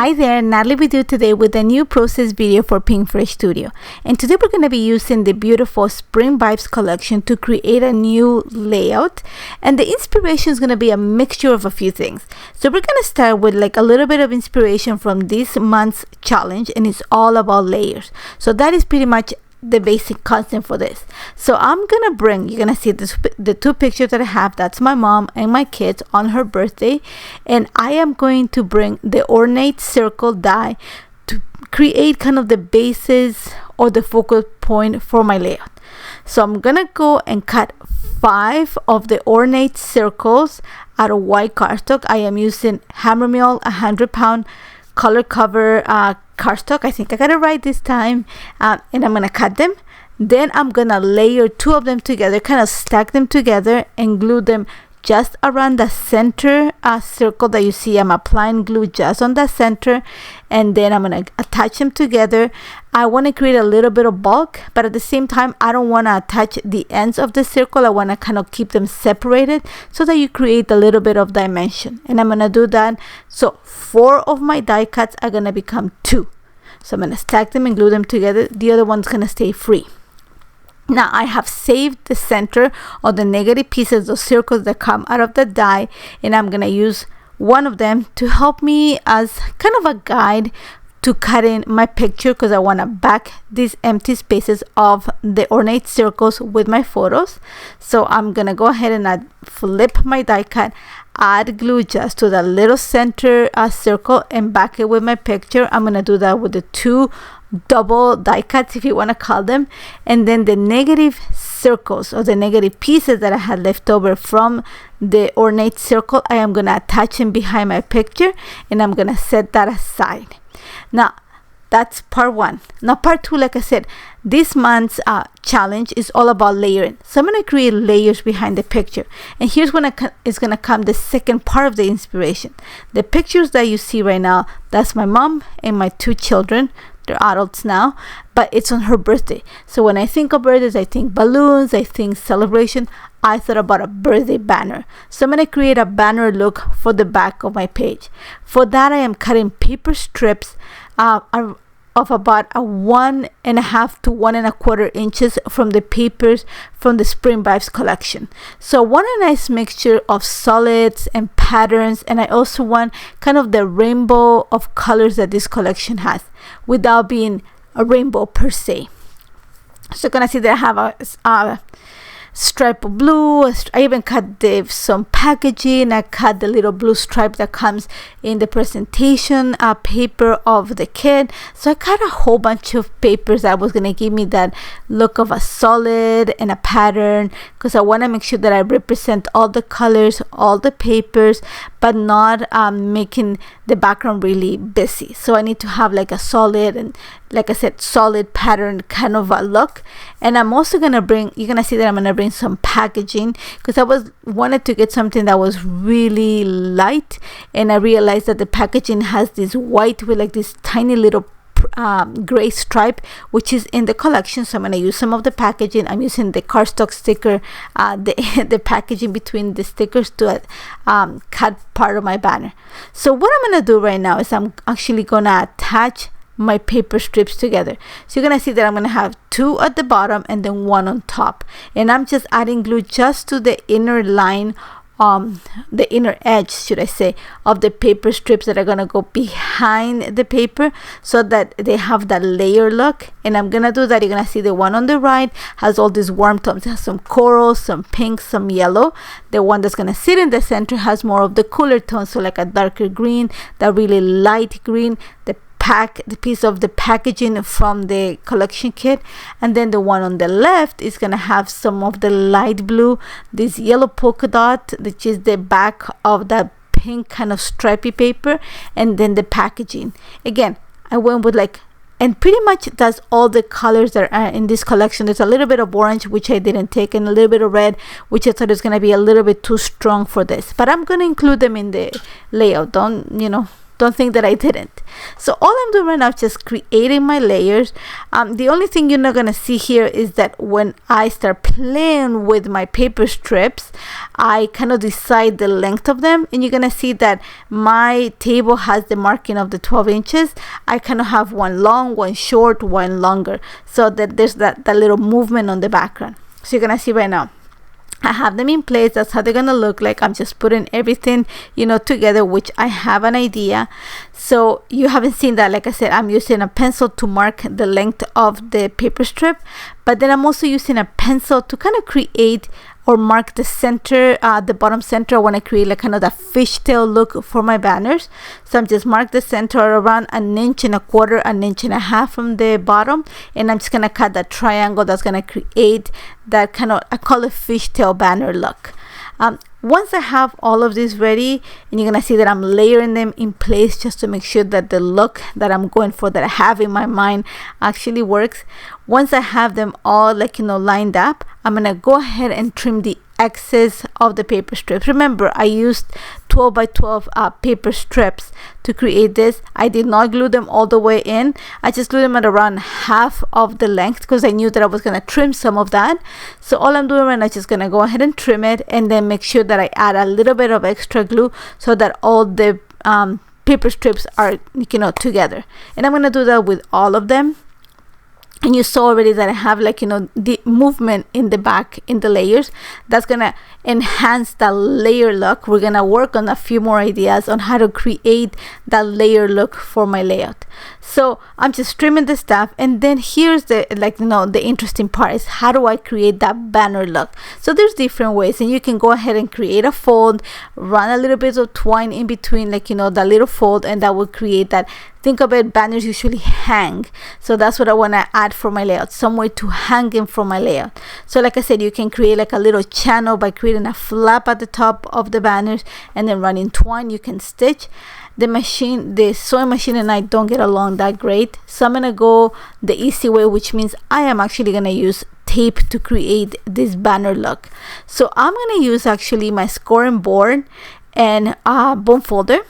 Hi there, Natalie with you today with a new process video for Pinkfresh Studio. And today we're going to be using the beautiful Spring Vibes collection to create a new layout. And the inspiration is going to be a mixture of a few things. So we're going to start with like a little bit of inspiration from this month's challenge, and it's all about layers. So that is pretty much the basic concept for this. So I'm gonna bring, you're gonna see this, the two pictures that I have. That's my mom and my kids on her birthday, and I am going to bring the Ornate Circle Die to create kind of the basis or the focal point for my layout. So I'm gonna go and cut 5 of the ornate circles out of white cardstock. I am using Hammermill 100-pound color cover cardstock. I think I got it right this time. And I'm gonna cut them. Then I'm gonna layer 2 of them together, kind of stack them together and glue them just around the center circle that you see. I'm applying glue just on the center, and then I'm gonna attach them together. I want to create a little bit of bulk, but at the same time I don't want to attach the ends of the circle. I want to kind of keep them separated so that you create a little bit of dimension, and I'm gonna do that. So 4 of my die cuts are gonna become 2. So I'm gonna stack them and glue them together. The other one's gonna stay free. Now I have saved the center of the negative pieces, those circles that come out of the die, and I'm gonna use one of them to help me as kind of a guide to cut in my picture, because I want to back these empty spaces of the ornate circles with my photos. So I'm gonna go ahead and flip my die cut, add glue just to the little center circle, and back it with my picture. I'm gonna do that with the 2 double die cuts, if you want to call them, and then the negative circles or the negative pieces that I had left over from the ornate circle, I am gonna attach them behind my picture, and I'm gonna set that aside. Now that's part 1. Now part 2, like I said, this month's challenge is all about layering. So I'm going to create layers behind the picture, and here's when it's going to come the second part of the inspiration. The pictures that you see right now, that's my mom and my 2 children. They're adults now, but it's on her birthday. So when I think of birthdays, I think balloons, I think celebration. I thought about a birthday banner. So I'm going to create a banner look for the back of my page. For that, I am cutting paper strips of about 1.5 to 1.25 inches from the papers from the Spring Vibes collection. So I want a nice mixture of solids and patterns, and I also want kind of the rainbow of colors that this collection has without being a rainbow per se. So you're gonna see that I have a stripe of blue. I even cut some packaging. I cut the little blue stripe that comes in the presentation paper of the kit. So I cut a whole bunch of papers that was gonna give me that look of a solid and a pattern, because I want to make sure that I represent all the colors, all the papers, but not making the background really busy. So I need to have like a solid and, like I said, solid pattern kind of a look. And I'm also gonna bring, you're gonna see that I'm gonna bring some packaging, because I wanted to get something that was really light, and I realized that the packaging has this white with like this tiny little gray stripe, which is in the collection. So I'm going to use some of the packaging. I'm using the cardstock sticker, the packaging between the stickers to cut part of my banner. So what I'm going to do right now is I'm actually going to attach my paper strips together. So you're gonna see that I'm gonna have 2 at the bottom and then 1 on top, and I'm just adding glue just to the inner line, the inner edge, should I say, of the paper strips that are gonna go behind the paper, so that they have that layer look. And I'm gonna do that. You're gonna see the one on the right has all these warm tones. It has some coral, some pink, some yellow. The one that's gonna sit in the center has more of the cooler tones, so like a darker green, that really light green, the piece of the packaging from the collection kit. And then the one on the left is gonna have some of the light blue, this yellow polka dot, which is the back of that pink kind of stripy paper, and then the packaging. Again, I went with like, and pretty much that's all the colors that are in this collection. There's a little bit of orange, which I didn't take, and a little bit of red, which I thought is going to be a little bit too strong for this, but I'm going to include them in the layout. Don't, don't think that I didn't. So all I'm doing right now is just creating my layers. The only thing you're not gonna see here is that when I start playing with my paper strips, I kind of decide the length of them, and you're gonna see that my table has the marking of the 12 inches. I kind of have one long, one short, one longer, so that there's that little movement on the background. So you're gonna see right now I have them in place. That's how they're gonna look like. I'm just putting everything, you know, together, which I have an idea. So you haven't seen that. Like I said, I'm using a pencil to mark the length of the paper strip, but then I'm also using a pencil to kind of create or mark the center, the bottom center. I want to create like kind of that fishtail look for my banners. So I'm just mark the center around 1.25 inches, 1.5 inches from the bottom, and I'm just gonna cut that triangle that's gonna create that kind of, I call it fishtail banner look. Once I have all of this ready, and you're gonna see that I'm layering them in place just to make sure that the look that I'm going for, that I have in my mind, actually works. Once I have them all, like, you know, lined up, I'm gonna go ahead and trim the excess of the paper strips. Remember, I used 12 by 12 paper strips to create this. I did not glue them all the way in. I just glued them at around half of the length because I knew that I was gonna trim some of that. So all I'm doing right now is just gonna go ahead and trim it, and then make sure that I add a little bit of extra glue so that all the paper strips are, you know, together. And I'm gonna do that with all of them. And you saw already that I have, like, you know, the movement in the back in the layers. That's gonna enhance that layer look. We're gonna work on a few more ideas on how to create that layer look for my layout. So I'm just trimming the stuff, and then here's the, like, you know, the interesting part is how do I create that banner look. So there's different ways, and you can go ahead and create a fold, run a little bit of twine in between, like, you know, that little fold, and that will create that. Think of it, banners usually hang, so that's what I want to add for my layout, somewhere to hang in from my layout. So like I said, you can create like a little channel by creating a flap at the top of the banners and then running twine. You can stitch. The sewing machine and I don't get along that great, so I'm gonna go the easy way, which means I am actually gonna use tape to create this banner look. So I'm gonna use actually my scoring board and bone folder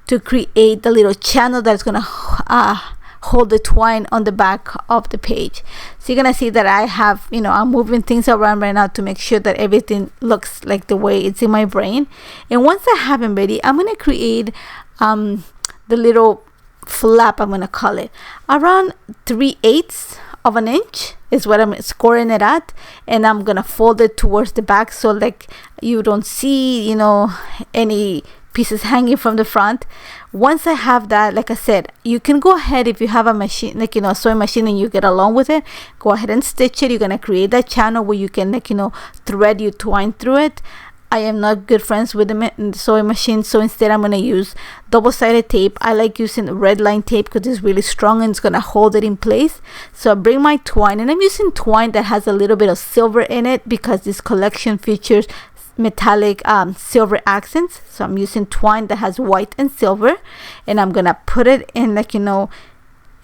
to create the little channel that's gonna hold the twine on the back of the page. So you're gonna see that I have, you know, I'm moving things around right now to make sure that everything looks like the way it's in my brain. And once I have them ready, I'm gonna create the little flap, I'm gonna call it, around 3/8 of an inch is what I'm scoring it at, and I'm gonna fold it towards the back so like you don't see, you know, any pieces hanging from the front. Once I have that, like I said, you can go ahead, if you have a machine, like, you know, a sewing machine, and you get along with it, go ahead and stitch it. You're gonna create that channel where you can, like, you know, thread your twine through it. I am not good friends with the sewing machine, so instead I'm gonna use double-sided tape. I like using red line tape because it's really strong and it's gonna hold it in place. So I bring my twine, and I'm using twine that has a little bit of silver in it because this collection features metallic silver accents. So I'm using twine that has white and silver, and I'm gonna put it in, like, you know,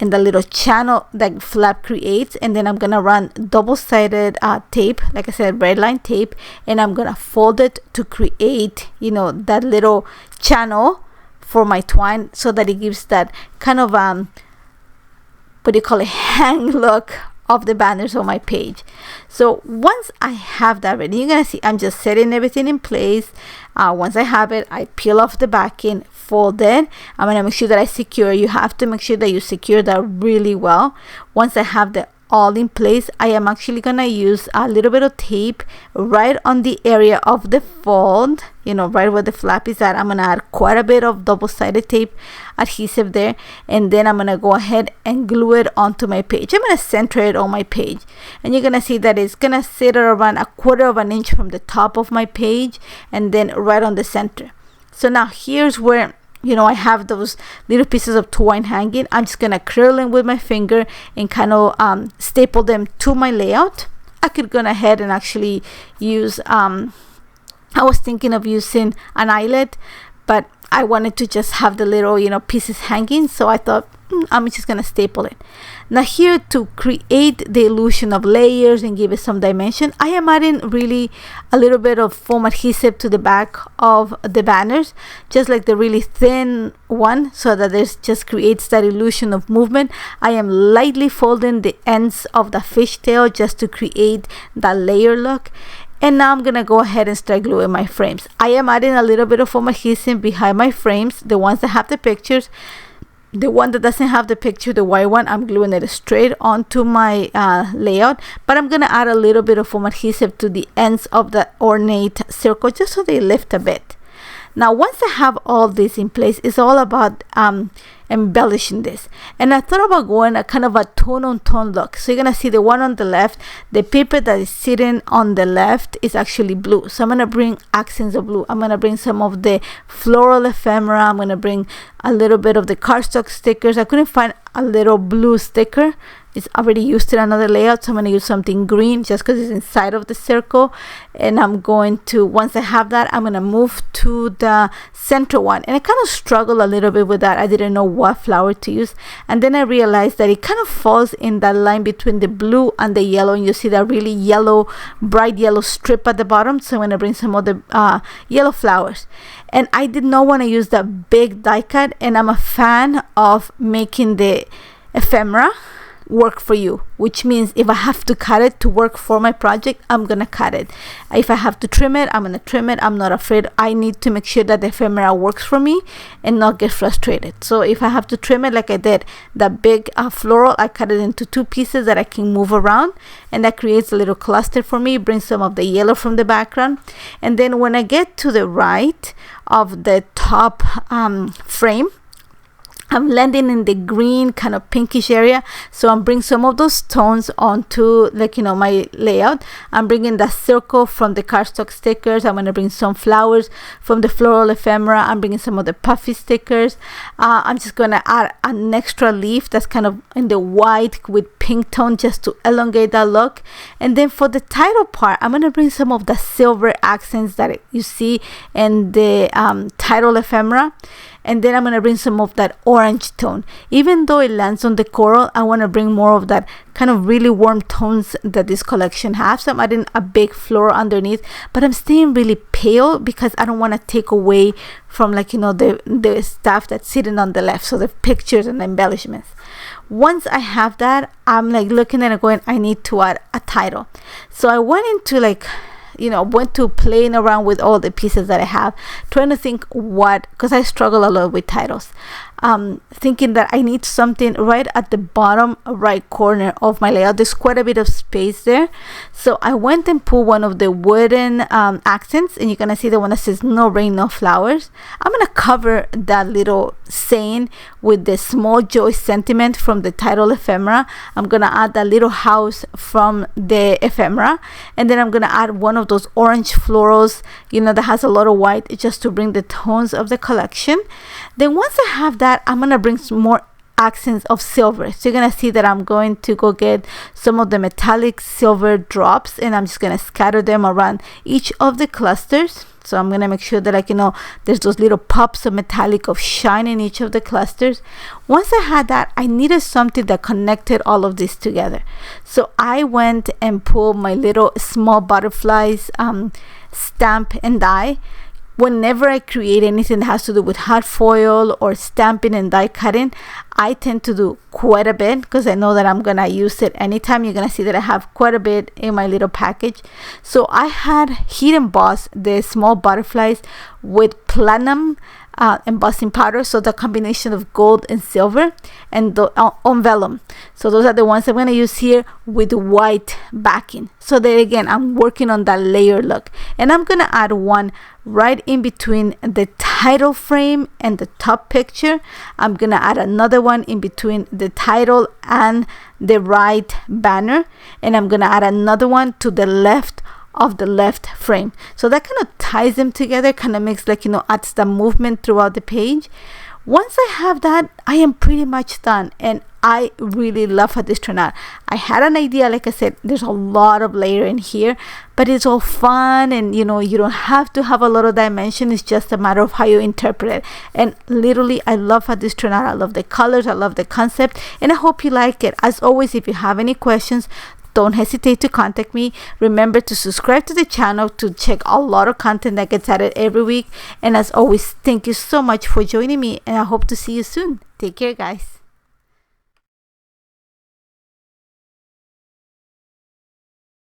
in the little channel that flap creates, and then I'm gonna run double-sided tape, like I said, red line tape, and I'm gonna fold it to create, you know, that little channel for my twine, so that it gives that kind of what do you call it, hang look of the banners on my page. So once I have that ready, you're gonna see I'm just setting everything in place. Once I have it, I peel off the backing, fold it. I'm gonna make sure that I secure. You have to make sure that you secure that really well. Once I have the all in place, I am actually gonna use a little bit of tape right on the area of the fold, you know, right where the flap is at. I'm gonna add quite a bit of double-sided tape adhesive there, and then I'm gonna go ahead and glue it onto my page. I'm gonna center it on my page, and you're gonna see that it's gonna sit around 1/4 inch from the top of my page, and then right on the center. So now here's where, you know, I have those little pieces of twine hanging. I'm just gonna curl them with my finger and kind of staple them to my layout. I could go ahead and actually use I was thinking of using an eyelet, but I wanted to just have the little, pieces hanging. So I thought, I'm just gonna staple it. Now here, to create the illusion of layers and give it some dimension, I am adding really a little bit of foam adhesive to the back of the banners, just like the really thin one, so that this just creates that illusion of movement. I am lightly folding the ends of the fishtail just to create that layer look. And now I'm gonna go ahead and start gluing my frames. I am adding a little bit of foam adhesive behind my frames, the ones that have the pictures. The one that doesn't have the picture, the white one, I'm gluing it straight onto my layout, but I'm gonna add a little bit of foam adhesive to the ends of the ornate circle just so they lift a bit. Now once I have all this in place, it's all about embellishing this, and I thought about going a kind of a tone on tone look. So you're gonna see the one on the left, the paper that is sitting on the left is actually blue, so I'm gonna bring accents of blue. I'm gonna bring some of the floral ephemera. I'm gonna bring a little bit of the cardstock stickers. I couldn't find a little blue sticker, it's already used in another layout, so I'm going to use something green just because it's inside of the circle. And I'm going to, once I have that, I'm going to move to the center one, and I kind of struggled a little bit with that. I didn't know what flower to use, and then I realized that it kind of falls in that line between the blue and the yellow, and you see that really yellow, bright yellow strip at the bottom. So I'm going to bring some of the yellow flowers, and I did not want to use that big die cut, and I'm a fan of making the ephemera work for you, which means if I have to cut it to work for my project, I'm gonna cut it. If I have to trim it, I'm gonna trim it. I'm not afraid. I need to make sure that the ephemera works for me and not get frustrated. So if I have to trim it, like I did that big floral, I cut it into 2 pieces that I can move around, and that creates a little cluster for me. Bring some of the yellow from the background, and then when I get to the right of the top frame, I'm landing in the green kind of pinkish area, so I'm bringing some of those tones onto, like, my layout. I'm bringing the circle from the cardstock stickers. I'm going to bring some flowers from the floral ephemera. I'm bringing some of the puffy stickers. I'm just going to add an extra leaf that's kind of in the white with pink tone just to elongate that look. And then for the title part, I'm going to bring some of the silver accents that you see in the title ephemera. And then I'm going to bring some of that orange tone. Even though it lands on the coral, I want to bring more of that kind of really warm tones that this collection has. So I'm adding a big floral underneath, but I'm staying really pale because I don't want to take away from, like, the stuff that's sitting on the left, so the pictures and the embellishments. Once I have that, I'm like looking at it going, I need to add a title. So I went into went to playing around with all the pieces that I have, trying to think because I struggle a lot with titles, thinking that I need something right at the bottom right corner of my layout. There's quite a bit of space there, so I went and pulled one of the wooden accents, and you're gonna see the one that says no rain, no flowers. I'm gonna cover that little saying with the small joy sentiment from the title ephemera. I'm gonna add that little house from the ephemera, and then I'm gonna add one of those orange florals, that has a lot of white, just to bring the tones of the collection. Then once I have that, I'm gonna bring some more accents of silver. So you're gonna see that I'm going to go get some of the metallic silver drops, and I'm just gonna scatter them around each of the clusters. So I'm gonna make sure that there's those little pops of metallic of shine in each of the clusters. Once I had that, I needed something that connected all of this together. So I went and pulled my little small butterflies stamp and die. Whenever I create anything that has to do with hot foil or stamping and die cutting, I tend to do quite a bit because I know that I'm gonna use it anytime. You're gonna see that I have quite a bit in my little package. So I had heat embossed the small butterflies with platinum embossing powder, so the combination of gold and silver, and on vellum. So those are the ones I'm going to use here with white backing. So there again, I'm working on that layer look, and I'm going to add one right in between the title frame and the top picture. I'm going to add another one in between the title and the right banner, and I'm going to add another one to the left of the left frame. So that kind of ties them together, kind of makes adds the movement throughout the page. Once I have that, I am pretty much done, and I really love how this turned out. I had an idea, like I said, there's a lot of layer in here, but it's all fun, and you don't have to have a lot of dimension. It's just a matter of how you interpret it. And literally, I love how this turned out. I love the colors, I love the concept, and I hope you like it. As always, if you have any questions, don't hesitate to contact me. Remember to subscribe to the channel to check a lot of content that gets added every week. And as always, thank you so much for joining me, and I hope to see you soon. Take care, guys.